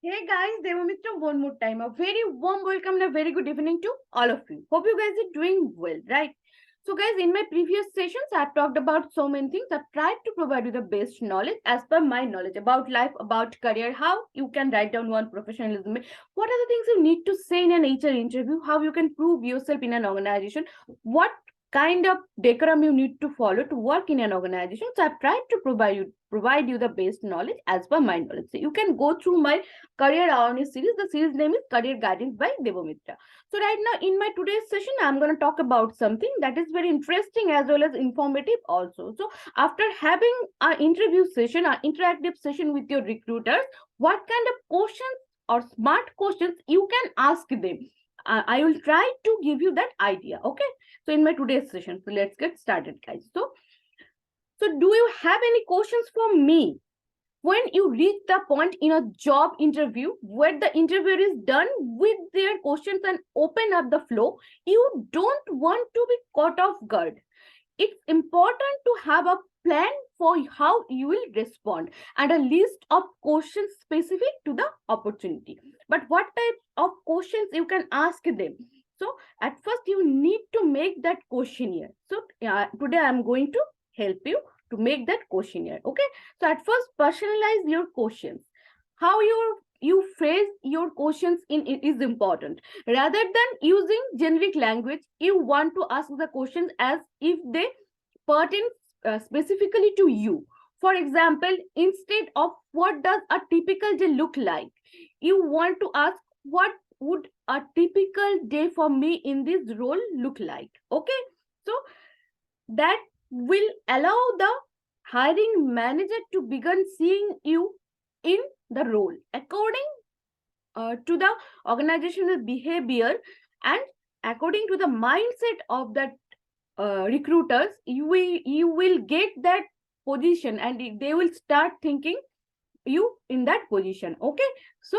Hey guys, Devamitra one more time. A very warm welcome and a very good evening to all of you. Hope you guys are doing well, right? So guys, in my previous sessions, I've talked about so many things. I've tried to provide you the best knowledge as per my knowledge about life, about career, how you can write down one professionalism, what are the things you need to say in an HR interview, how you can prove yourself in an organization, what kind of decorum you need to follow to work in an organization. So I've tried to provide you the best knowledge as per my knowledge. So you can go through my career awareness series. The series name is Career Guidance by Devamitra. So right now in my today's session, I'm going to talk about something that is very interesting as well as informative also. So after having our interview session, our interactive session with your recruiters, what kind of questions or smart questions you can ask them? I will try to give you that idea. Okay. So in my today's session, so let's get started, guys. So do you have any questions for me? When you reach the point in a job interview where the interviewer is done with their questions and open up the flow, you don't want to be caught off guard. It's important to have a plan for how you will respond and a list of questions specific to the opportunity. But what type of questions you can ask them? So at first you need to make that questionnaire. So today I'm going to help you to make that questionnaire. Okay. So at first personalize your questions. How you phrase your questions in is important. Rather than using generic language, you want to ask the questions as if they pertain specifically to you. For example, instead of what does a typical day look like, you want to ask what would a typical day for me in this role look like. Okay. So that will allow the hiring manager to begin seeing you in the role according to the organizational behavior and according to the mindset of that recruiters. You will get that position and they will start thinking you in that position. Okay. So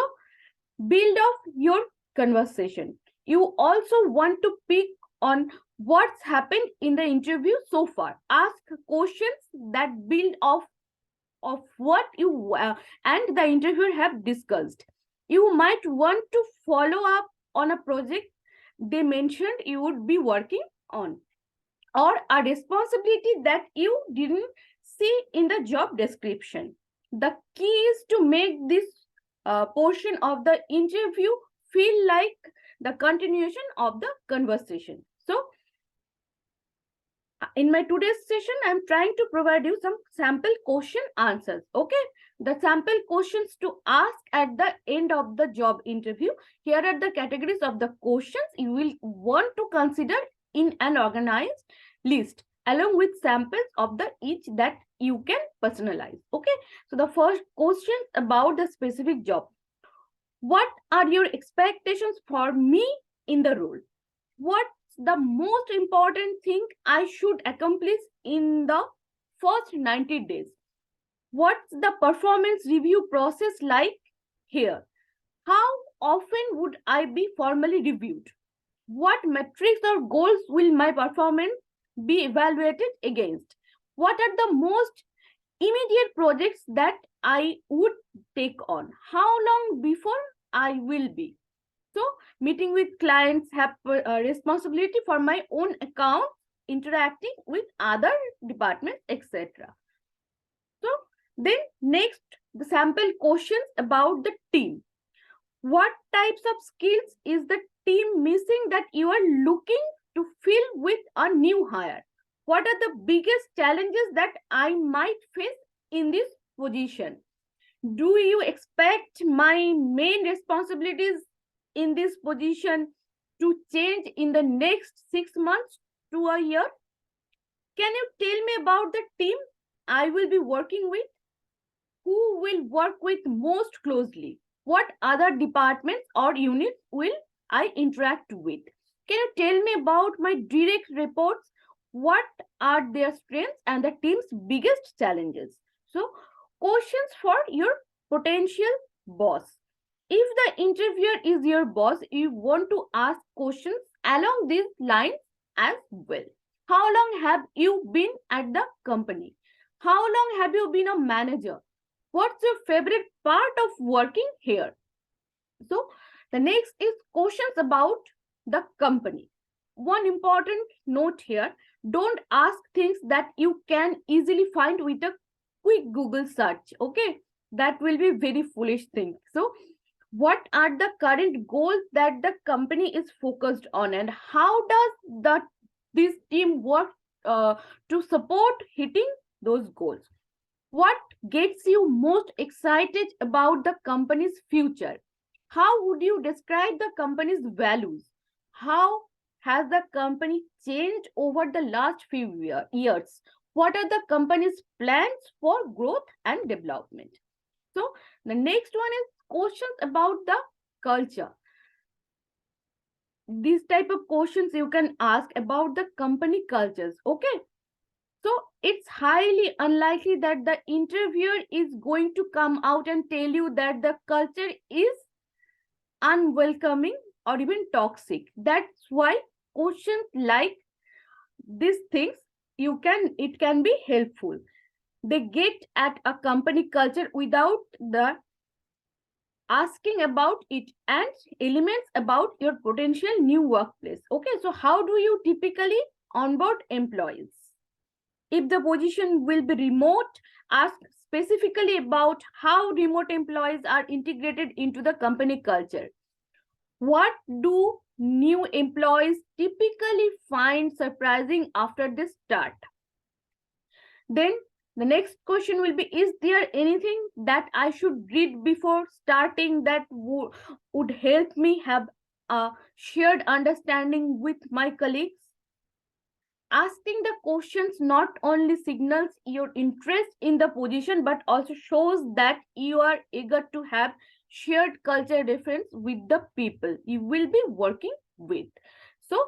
build off your conversation. You also want to pick on what's happened in the interview so far. Ask questions that build off of what you and the interviewer have discussed. You might want to follow up on a project they mentioned you would be working on, or a responsibility that you didn't see in the job description. The key is to make this portion of the interview feel like the continuation of the conversation. So in my today's session, I'm trying to provide you some sample question answers. Okay. The sample questions to ask at the end of the job interview. Here are the categories of the questions you will want to consider in an organized list, along with samples of the each that you can personalize. Okay. So the first question about the specific job. What are your expectations for me in the role? What's the most important thing I should accomplish in the first 90 days? What's the performance review process like here? How often would I be formally reviewed? What metrics or goals will my performance be evaluated against? What are the most immediate projects that I would take on? How long before I will be? So meeting with clients, have a responsibility for my own account, interacting with other departments, etc. So then next, the sample questions about the team. What types of skills is the team missing that you are looking to fill with a new hire? What are the biggest challenges that I might face in this position? Do you expect my main responsibilities in this position to change in the next 6 months to a year? Can you tell me about the team I will be working with? Who will work with most closely? What other departments or units will I interact with? Can you tell me about my direct reports? What are their strengths and the team's biggest challenges? So, questions for your potential boss. If the interviewer is your boss, you want to ask questions along these lines as well. How long have you been at the company? How long have you been a manager? What's your favorite part of working here? So the next is questions about the company. One important note here, don't ask things that you can easily find with a quick Google search. Okay, that will be very foolish thing. So what are the current goals that the company is focused on, and how does this team work to support hitting those goals? What gets you most excited about the company's future? How would you describe the company's values? How has the company changed over the last few years? What are the company's plans for growth and development? So, the next one is questions about the culture. These type of questions you can ask about the company cultures. Okay, so it's highly unlikely that the interviewer is going to come out and tell you that the culture is unwelcoming or even toxic. That's why questions like these things, it can be helpful. They get at a company culture without the asking about it and elements about your potential new workplace. Okay, so how do you typically onboard employees? If the position will be remote, ask specifically about how remote employees are integrated into the company culture. What do new employees typically find surprising after they start? Then the next question will be, is there anything that I should read before starting that would help me have a shared understanding with my colleagues? Asking the questions not only signals your interest in the position but also shows that you are eager to have shared culture difference with the people you will be working with. So,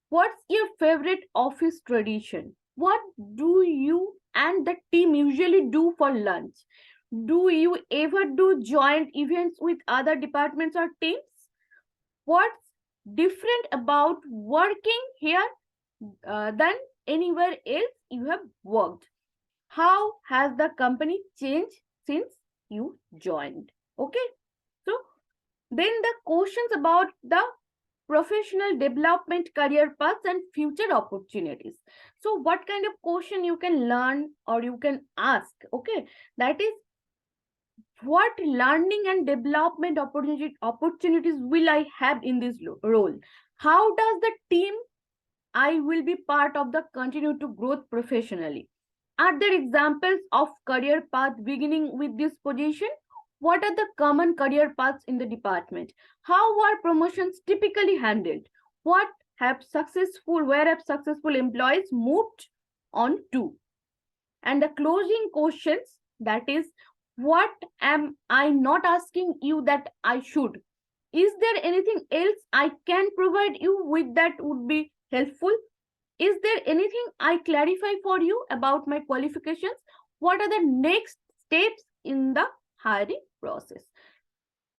what's your favorite office tradition? What do you and the team usually do for lunch? Do you ever do joint events with other departments or teams? What's different about working here than anywhere else you have worked? How has the company changed since you joined? Okay, so then the questions about the professional development, career paths, and future opportunities. So, what kind of question you can learn or you can ask? Okay, that is, what learning and development opportunities will I have in this role? How does the team I will be part of the continue to growth professionally? Are there examples of career path beginning with this position? What are the common career paths in the department? How are promotions typically handled? Where have successful employees moved on to? And the closing questions, that is, what am I not asking you that I should? Is there anything else I can provide you with that would be helpful? Is there anything I clarify for you about my qualifications? What are the next steps in the hiring process?